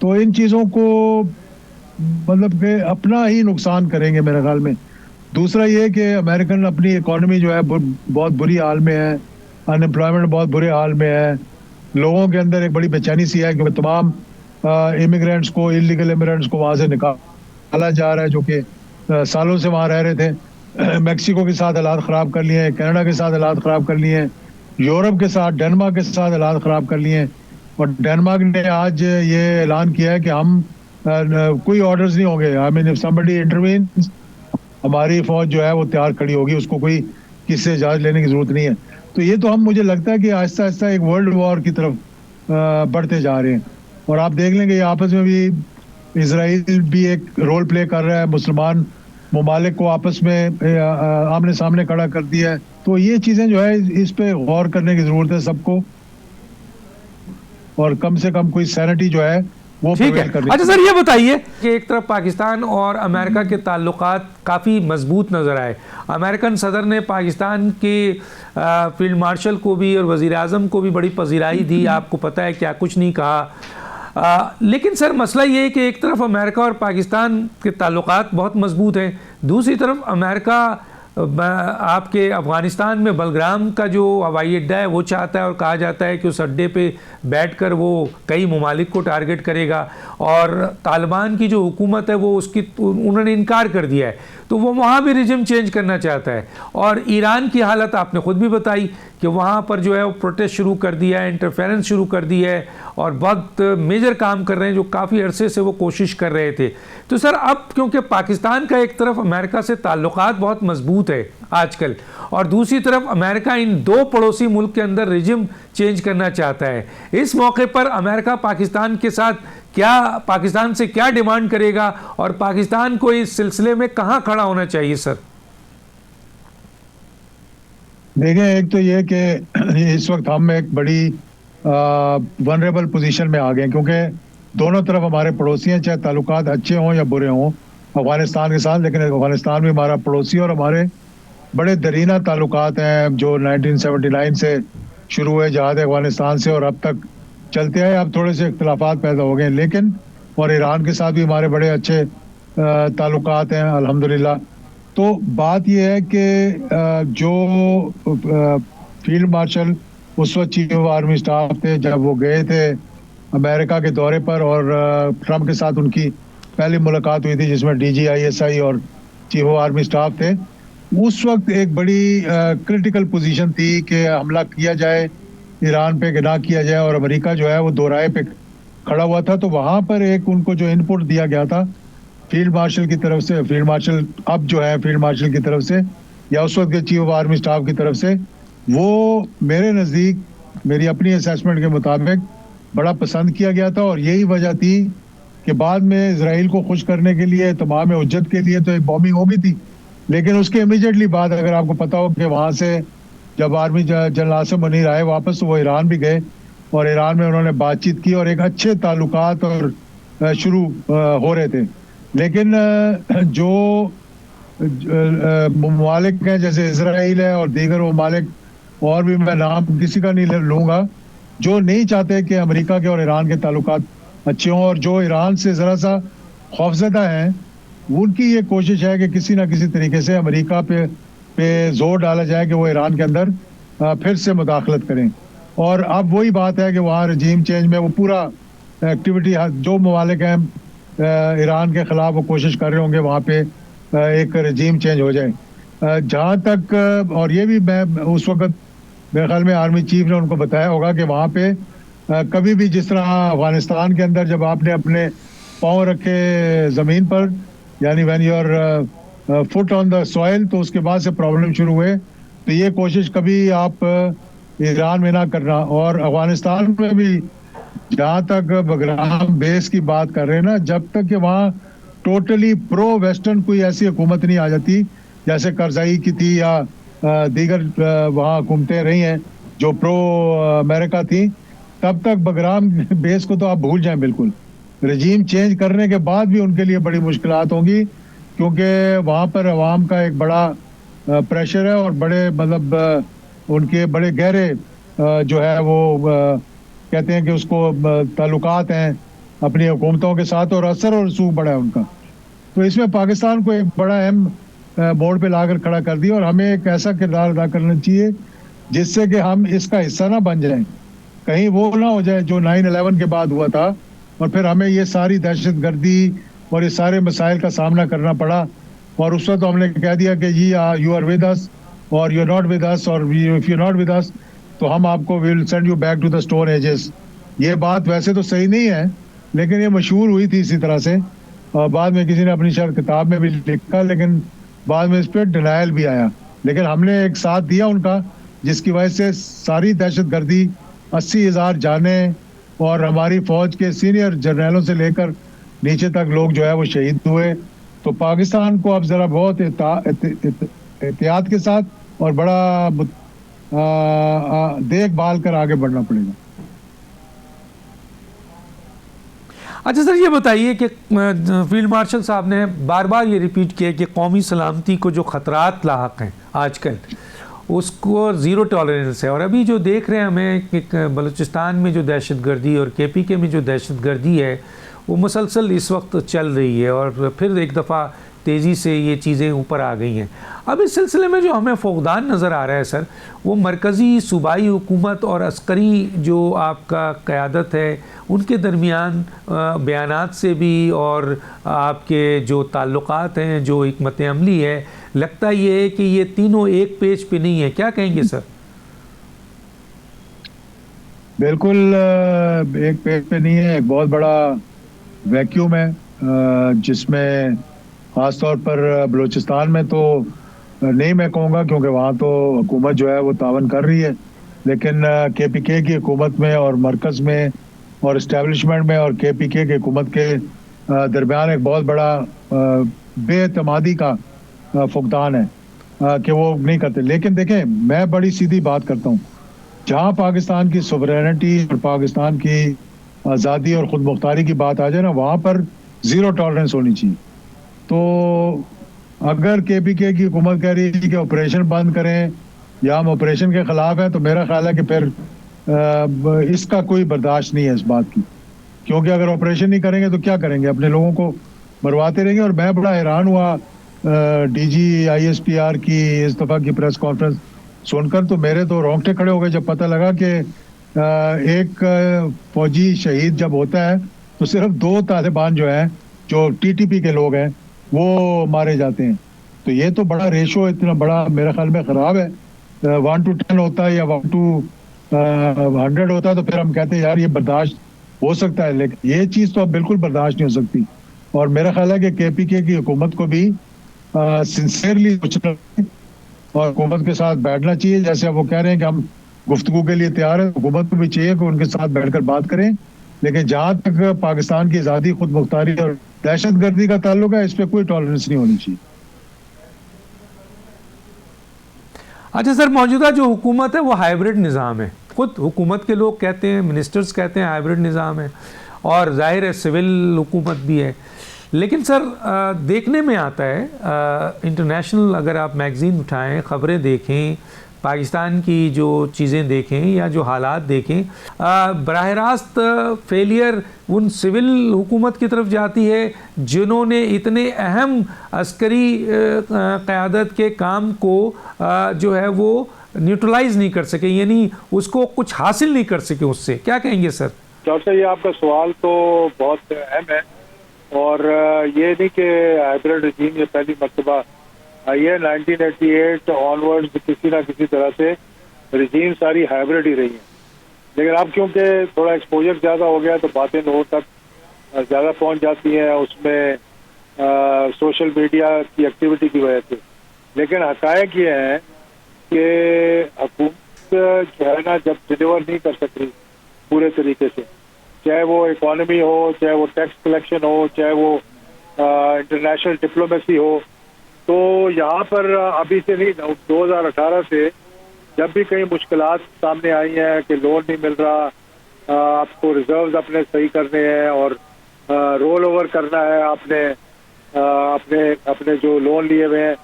तो इन चीज़ों को मतलब कि अपना ही नुकसान करेंगे मेरे ख्याल में। दूसरा ये कि अमेरिकन अपनी इकॉनमी जो है बहुत बुरी हाल में है, अनएम्प्लॉयमेंट बहुत बुरे हाल में है, लोगों के अंदर एक बड़ी बेचैनी सी है कि तमाम इमिग्रेंट्स को, इलीगल इमिग्रेंट्स को वहाँ से निकाला जा रहा है जो कि सालों से वहाँ रह रहे थे। मैक्सिको के साथ हालात ख़राब कर लिए हैं, कनाडा के साथ हालात ख़राब कर लिए हैं, यूरोप के साथ, डेनमार्क के साथ हालात ख़राब कर लिए हैं। और डेनमार्क ने आज ये ऐलान किया है कि हम कोई ऑर्डर्स नहीं होंगे, I mean if somebody intervenes, हमारी फ़ौज जो है वो तैयार खड़ी होगी, उसको कोई किसी से इजाज़त लेने की ज़रूरत नहीं है। तो ये तो हम, मुझे लगता है कि आहिस्ता आहिस्ता एक वर्ल्ड वॉर की तरफ बढ़ते जा रहे हैं। और आप देख लेंगे आपस में भी इजराइल भी एक रोल प्ले कर रहा है, मुसलमान ममालिक को आपस में आमने सामने खड़ा कर दिया है तो ये चीज़ें जो है इस पे गौर करने की ज़रूरत है सबको, और कम से कम कोई सैनिटी जो है वो ठीक है। prevail करनी अच्छा सर, ये बताइए कि एक तरफ पाकिस्तान और अमेरिका के ताल्लुकात काफ़ी मजबूत नज़र आए। अमेरिकन सदर ने पाकिस्तान के फील्ड मार्शल को भी और वज़ीर आज़म को भी बड़ी पजीराई दी, आपको पता है क्या कुछ नहीं कहा। लेकिन सर मसला ये है कि एक तरफ अमेरिका और पाकिस्तान के ताल्लुकात बहुत मजबूत हैं, दूसरी तरफ अमेरिका आपके अफ़गानिस्तान में बलग्राम का जो हवाई अड्डा है वो चाहता है, और कहा जाता है कि उस अड्डे पे बैठकर वो कई ममालिक को टारगेट करेगा, और तालिबान की जो हुकूमत है वो उसकी उन्होंने इनकार कर दिया है, तो वो वहाँ भी रिजिम चेंज करना चाहता है। और ईरान की हालत आपने ख़ुद भी बताई कि वहाँ पर जो है वो प्रोटेस्ट शुरू कर दिया है, इंटरफेरेंस शुरू कर दी है, और बहुत मेजर काम कर रहे हैं जो काफ़ी अरसे से वो कोशिश कर रहे थे। तो सर अब क्योंकि पाकिस्तान का एक तरफ अमेरिका से ताल्लुकात बहुत मजबूत है आजकल, और दूसरी तरफ अमेरिका इन दो पड़ोसी मुल्क के अंदर रिजिम चेंज करना चाहता है, इस मौके पर अमेरिका पाकिस्तान के साथ पाकिस्तान से क्या डिमांड करेगा, और पाकिस्तान को इस सिलसिले में कहाँ खड़ा होना चाहिए सर? देखें, एक तो ये कि इस वक्त हम एक बड़ी वनरेबल पोजीशन में आ गए, क्योंकि दोनों तरफ हमारे पड़ोसी हैं, चाहे ताल्लुकात अच्छे हों या बुरे हों अफगानिस्तान के साथ, लेकिन अफगानिस्तान भी हमारा पड़ोसी और हमारे बड़े दरीना ताल्लुकात हैं जो 1979 से शुरू हुए जहाद अफगानिस्तान से और अब तक चलते आए। अब थोड़े से इख्तलाफात पैदा हो गए, लेकिन और ईरान के साथ भी हमारे बड़े अच्छे ताल्लुकात हैं अल्हम्दुलिल्लाह। तो बात यह है कि जो फील्ड मार्शल उस वक्त चीफ ऑफ आर्मी स्टाफ थे, जब वो गए थे अमेरिका के दौरे पर और ट्रम्प के साथ उनकी पहली मुलाकात हुई थी जिसमें DGISI और चीफ ऑफ आर्मी स्टाफ थे, उस वक्त एक बड़ी क्रिटिकल पोजीशन थी कि हमला किया जाए ईरान पे कि ना किया जाए, और अमेरिका जो है वो दो राय पे खड़ा हुआ था। तो वहाँ पर एक उनको जो इनपुट दिया गया था फील्ड मार्शल की तरफ से, फील्ड मार्शल अब जो है फील्ड मार्शल की तरफ से या उस वक्त के चीफ ऑफ आर्मी स्टाफ की तरफ से, वो मेरे नज़दीक मेरी अपनी असेसमेंट के मुताबिक बड़ा पसंद किया गया था। और यही वजह थी कि बाद में इसराइल को खुश करने के लिए, तमाम उज्जत के लिए तो एक बॉम्बिंग हो गई थी, लेकिन उसके इमीडिएटली बाद अगर आपको पता हो कि वहाँ से जब आर्मी जनरल आसिम मुनीर आए वापस, तो वो ईरान भी गए और ईरान में उन्होंने बातचीत की और एक अच्छे ताल्लुकात और शुरू हो रहे थे। लेकिन जो ममालिक हैं जैसे इसराइल है और दीगर ममालिक, और भी मैं नाम किसी का नहीं लूँगा, जो नहीं चाहते कि अमेरिका के और ईरान के ताल्लुकात अच्छे हों, और जो ईरान से ज़रा सा खौफजदा हैं, उनकी ये कोशिश है कि किसी ना किसी तरीके से अमेरिका पे जोर डाला जाए कि वो ईरान के अंदर फिर से मुदाखलत करें। और अब वही बात है कि वहाँ रजीम चेंज में वो पूरा एक्टिविटी जो ममालिक हैं ईरान के ख़िलाफ़ वो कोशिश कर रहे होंगे वहाँ पे एक रजीम चेंज हो जाए। जहाँ तक, और ये भी मैं उस वक्त मेरे ख्याल में आर्मी चीफ ने उनको बताया होगा कि वहाँ पे कभी भी जिस तरह अफगानिस्तान के अंदर जब आपने अपने पाँव रखे ज़मीन पर, यानी when your foot on the soil, तो उसके बाद से प्रॉब्लम शुरू हुए। तो ये कोशिश कभी आप ईरान में ना करना। और अफगानिस्तान में भी जहाँ तक बगराम बेस की बात कर रहे हैं ना, जब तक कि वहाँ टोटली प्रो वेस्टर्न कोई ऐसी हुकूमत नहीं आ जाती जैसे करजाई की थी या दीगर वहाँ हुकूमतें रही हैं जो प्रो अमेरिका थी, तब तक बगराम बेस को तो आप भूल जाएं बिल्कुल। रजीम चेंज करने के बाद भी उनके लिए बड़ी मुश्किलात होंगी, क्योंकि वहाँ पर अवाम का एक बड़ा प्रेशर है और बड़े मतलब उनके बड़े गहरे जो है वो कहते हैं कि उसको ताल्लुकात हैं अपनी हुकूमतों के साथ, और असर और रसूख बड़ा है उनका। तो इसमें पाकिस्तान को एक बड़ा अहम मोड़ पे लाकर खड़ा कर दिया, और हमें एक ऐसा किरदार अदा करना चाहिए जिससे कि हम इसका हिस्सा ना बन जाएं, कहीं वो ना हो जाए जो 9/11 के बाद हुआ था, और फिर हमें ये सारी दहशत गर्दी और ये सारे मसाइल का सामना करना पड़ा। और उस वक्त तो हमने कह दिया कि जी यू आर विद अस और you are not with us, और if you not with us तो हम आपको will send you back to the stone ages. ये बात वैसे तो सही नहीं है, लेकिन ये मशहूर हुई थी इसी तरह से, और बाद में किसी ने अपनी शायद किताब में भी लिखा, लेकिन बाद में इस पर डिनायल भी आया। लेकिन हमने एक साथ दिया उनका, जिसकी वजह से सारी दहशत गर्दी 80,000 जाने और हमारी फौज के सीनियर जर्नलों से लेकर नीचे तक लोग जो है वो शहीद हुए। तो पाकिस्तान को अब ज़रा बहुत एहतियात के साथ और बड़ा देखभाल कर आगे बढ़ना पड़ेगा। अच्छा सर, ये बताइए कि फील्ड मार्शल साहब ने बार बार ये रिपीट किया कि कौमी सलामती को जो ख़तरात लाहक हैं आजकल, उसको ज़ीरो टॉलरेंस है। और अभी जो देख रहे हैं हमें कि बलूचिस्तान में जो दहशतगर्दी और KPK में जो दहशतगर्दी है वो मुसलसल इस वक्त चल रही है और फिर एक दफ़ा तेज़ी से ये चीज़ें ऊपर आ गई हैं। अब इस सिलसिले में जो हमें फौकदान नज़र आ रहा है सर, वो मरकज़ी सूबाई हुकूमत और अस्करी जो आपका क़यादत है उनके दरमियान बयानात से भी और आपके जो ताल्लुकात हैं, जो हिकमत अमली है, लगता ये है कि ये तीनों एक पेज पे नहीं है। क्या कहेंगे सर? बिल्कुल एक पेज पे नहीं है, एक बहुत बड़ा वैक्यूम है जिसमें ख़ासतौर पर बलूचिस्तान में तो नहीं मैं कहूँगा, क्योंकि वहाँ तो हुकूमत जो है वो तावन कर रही है, लेकिन KPK की हुकूमत में और मरकज़ में और इस्टेब्लिशमेंट में और KPK की हुकूमत के दरमियान एक बहुत बड़ा बेएतमादी का फुकदान है कि वो नहीं करते। लेकिन देखें, मैं बड़ी सीधी बात करता हूँ, जहाँ पाकिस्तान की सोवरेनिटी और पाकिस्तान की आज़ादी और ख़ुद मुख्तारी की बात आ जाए ना, वहाँ पर ज़ीरो टॉलरेंस होनी चाहिए। तो अगर KPK की हुकूमत कह रही है कि ऑपरेशन बंद करें या हम ऑपरेशन के ख़िलाफ़ हैं, तो मेरा ख्याल है कि फिर इसका कोई बर्दाश्त नहीं है इस बात की, क्योंकि अगर ऑपरेशन नहीं करेंगे तो क्या करेंगे, अपने लोगों को मरवाते रहेंगे। और मैं बड़ा हैरान हुआ DG ISPR की इस दफ़ा की प्रेस कॉन्फ्रेंस सुनकर, तो मेरे तो रोंगटे खड़े हो गए जब पता लगा कि एक फौजी शहीद जब होता है तो सिर्फ 2 तालिबान जो हैं, जो TTP के लोग हैं, वो मारे जाते हैं। तो ये तो बड़ा रेशो इतना बड़ा मेरे ख्याल में ख़राब है। 1 to 10 होता है या 1 to 100 होता है तो फिर हम कहते हैं यार ये बर्दाश्त हो सकता है, लेकिन ये चीज़ तो अब बिल्कुल बर्दाश्त नहीं हो सकती। और मेरा ख्याल है कि KPK की हुकूमत को भी सिंसियरली सोचना और हुकूमत के साथ बैठना चाहिए। जैसे अब वो कह रहे हैं कि हम गुफ्तगू के लिए तैयार है, हुकूमत को भी चाहिए कि उनके साथ बैठकर बात करें। लेकिन जहाँ तक पाकिस्तान की आज़ादी, खुद मुख्तारी और दहशतगर्दी का ताल्लुक है, इस पर कोई टॉलरेंस नहीं होनी चाहिए। अच्छा सर, मौजूदा जो हुकूमत है वो हाइब्रिड निज़ाम है, खुद हुकूमत के लोग कहते हैं, मिनिस्टर्स कहते हैं हाइब्रिड निज़ाम है, और ज़ाहिर है सिविल हुकूमत भी है। लेकिन सर देखने में आता है, इंटरनेशनल अगर आप मैगज़ीन उठाएं, ख़बरें देखें, पाकिस्तान की जो चीज़ें देखें या जो हालात देखें, बराह रास्त फेलियर उन सिविल हुकूमत की तरफ जाती है जिन्होंने इतने अहम अस्करी क़यादत के काम को जो है वो न्यूट्रलाइज नहीं कर सके, यानी उसको कुछ हासिल नहीं कर सके उससे। क्या कहेंगे सर? डॉक्टर साहब, ये आपका सवाल तो बहुत अहम है, और ये नहीं कि हाइब्रिड रजीम ये पहली मरतबा ये 1988 ऑनवर्ड्स किसी ना किसी तरह से रजीम सारी हाइब्रिड ही रही है। लेकिन अब क्योंकि थोड़ा एक्सपोजर ज़्यादा हो गया तो बातें लोगों तक ज़्यादा पहुंच जाती हैं, उसमें सोशल मीडिया की एक्टिविटी की वजह से। लेकिन हकायक ये हैं कि हुकूमत जो है ना, जब डिलीवर नहीं कर सकती पूरे तरीके से, चाहे वो इकॉनमी हो, चाहे वो टैक्स कलेक्शन हो, चाहे वो इंटरनेशनल डिप्लोमेसी हो, तो यहाँ पर अभी से नहीं, 2018 से जब भी कई मुश्किलात सामने आई हैं कि लोन नहीं मिल रहा, आपको रिजर्व्स अपने सही करने हैं और रोल ओवर करना है आपने अपने अपने जो लोन लिए हुए हैं,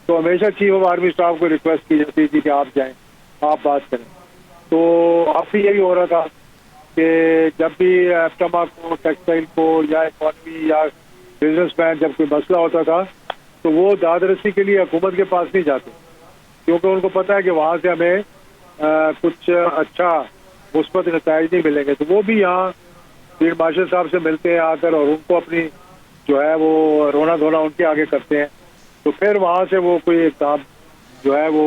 तो हमेशा चीफ ऑफ आर्मी स्टाफ को रिक्वेस्ट की जाती थी कि आप जाएं, आप बात करें। तो अब भी यही हो रहा था कि जब भी एफ्टामा को, टेक्सटाइल को या इकॉनमी या बिजनेस मैन जब कोई मसला होता था तो वो दादरसी के लिए हुकूमत के पास नहीं जाते, क्योंकि उनको पता है कि वहाँ से हमें कुछ अच्छा मुस्बत नताइज नहीं मिलेंगे। तो वो भी यहाँ फील्ड मार्शल साहब से मिलते हैं आकर और उनको अपनी जो है वो रोना धोना उनके आगे करते हैं, तो फिर वहाँ से वो कोई काम जो है वो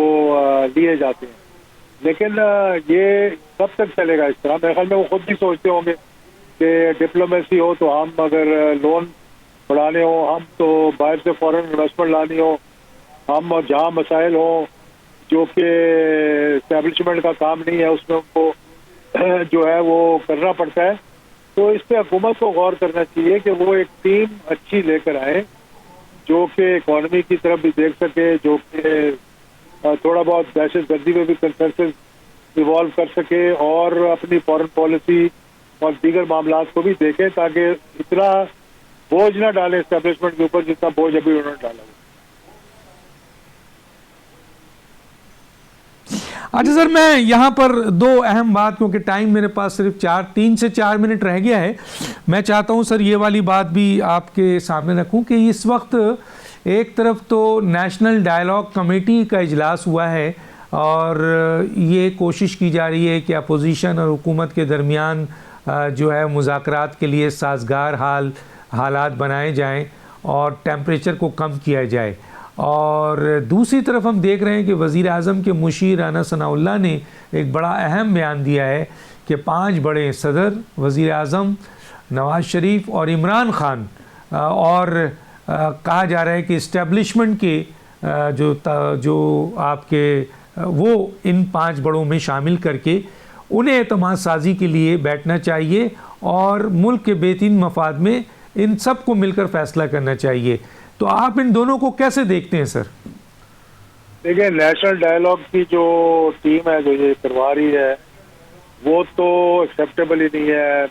लिए जाते हैं। लेकिन ये कब तक चलेगा इस तरह? मेरे ख्याल में वो खुद भी सोचते होंगे कि डिप्लोमेसी हो तो हम अगर लोन बढ़ाने हो, हम तो बाहर से फॉरेन इन्वेस्टमेंट लानी हो, हम जहाँ मसाइल हो जो कि एस्टेब्लिशमेंट का काम नहीं है उसमें उनको जो है वो करना पड़ता है। तो इस पर हुकूमत को गौर करना चाहिए कि वो एक टीम अच्छी लेकर आए जो कि इकॉनमी की तरफ भी देख सके, जो कि थोड़ा बहुत दहशतगर्दी में भी कंसेंसस इवॉल्व कर सके और अपनी फॉरेन पॉलिसी और दीगर मामलात को भी देखें, ताकि इतना बोझ ना डालें एस्टेब्लिशमेंट के ऊपर जितना बोझ अभी उन्होंने डाला। अच्छा सर, मैं यहाँ पर दो अहम बात, क्योंकि टाइम मेरे पास सिर्फ 3 से 4 मिनट रह गया है, मैं चाहता हूँ सर ये वाली बात भी आपके सामने रखूँ कि इस वक्त एक तरफ तो नेशनल डायलॉग कमेटी का इजलास हुआ है और ये कोशिश की जा रही है कि अपोजिशन और हुकूमत के दरमियान जो है मुज़ाकरात के लिए साजगार हालात बनाए जाएं और टेम्परेचर को कम किया जाए। और दूसरी तरफ हम देख रहे हैं कि वज़ीर आज़म के मुशीर राना सनाउल्लाह ने एक बड़ा अहम बयान दिया है कि 5 बड़े सदर, वज़ीर आज़म, नवाज़ शरीफ और इमरान खान, और कहा जा रहा है कि इस्टेब्लिशमेंट के जो आपके वो इन 5 बड़ों में शामिल करके उन्हें एतमाद साजी के लिए बैठना चाहिए और मुल्क के बेहतरीन मफाद में इन सब को मिलकर फैसला करना चाहिए। तो आप इन दोनों को कैसे देखते हैं सर? देखिए, नेशनल डायलॉग की जो टीम है जो ये करवा रही है वो तो एक्सेप्टेबल ही नहीं है।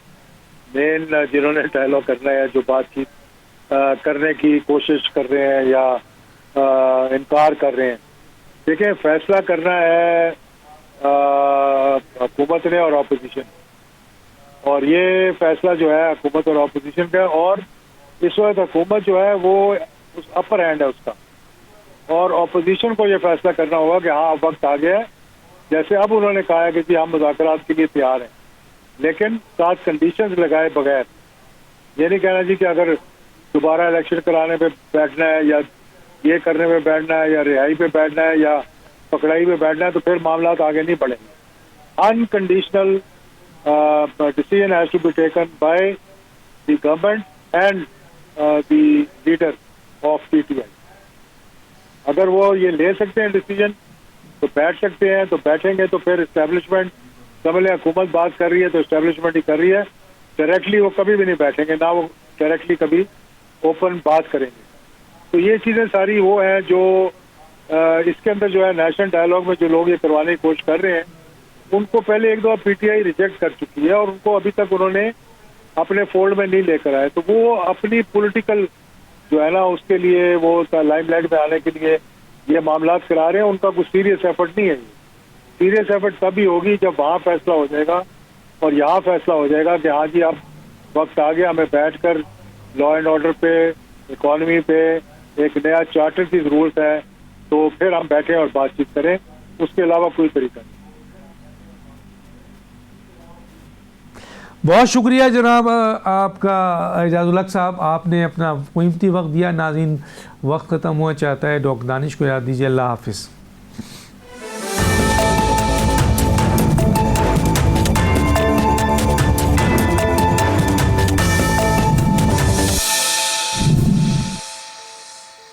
मेन जिन्होंने डायलॉग करना है, जो बातचीत करने की कोशिश कर रहे हैं या इनकार कर रहे हैं, देखिए फैसला करना है हुकूमत ने और अपोजिशन, और ये फैसला जो है हुकूमत और अपोजिशन का, और इस वक्त हुकूमत जो है वो उस अपर हैंड है उसका, और अपोजिशन को ये फैसला करना होगा कि हाँ अब वक्त आ गया है। जैसे अब उन्होंने कहा है कि जी हम मुज़ाकरात के लिए तैयार हैं, लेकिन साथ कंडीशंस लगाए बगैर। ये नहीं कहना जी कि अगर दोबारा इलेक्शन कराने पे बैठना है या ये करने पे बैठना है या रिहाई पे बैठना है या पकड़ाई पे बैठना है तो फिर मामला आगे नहीं बढ़ेंगे। Unconditional decision has to be taken by the government and the leader of PTI. अगर वो ये ले सकते हैं डिसीजन तो बैठ सकते हैं, तो बैठेंगे, तो फिर इस्टेब्लिशमेंट समझ लें हुकूमत बात कर रही है तो इस्टेब्लिशमेंट ही कर रही है, डायरेक्टली वो कभी भी नहीं बैठेंगे, ना वो डायरेक्टली कभी ओपन बात करेंगे। तो ये चीज़ें सारी वो हैं जो इसके अंदर जो है नेशनल डायलॉग में जो लोग ये करवाने की कोशिश कर रहे हैं उनको पहले एक दो पीटीआई रिजेक्ट कर चुकी है और उनको अभी तक उन्होंने अपने फोल्ड में नहीं लेकर आए। तो वो अपनी पॉलिटिकल जो है ना उसके लिए वो लाइमलाइट में आने के लिए ये मामलात करा रहे हैं, उनका कुछ सीरियस एफर्ट नहीं है। सीरियस एफर्ट तभी होगी जब वहाँ फैसला हो जाएगा और यहाँ फैसला हो जाएगा कि हाँ जी अब वक्त आ गया, हमें बैठकर लॉ एंड ऑर्डर पे, इकॉनमी पे एक नया चार्टर की जरूरत है, तो फिर हम बैठे और बातचीत करें, उसके अलावा कोई तरीका नहीं। बहुत शुक्रिया जनाब आपका एजाजुल हक साहब, आपने अपना कीमती वक्त दिया। नाज़रीन, वक्त ख़त्म हुआ चाहता है, डॉक्टर दानिश को याद दीजिए। अल्लाह हाफिज़।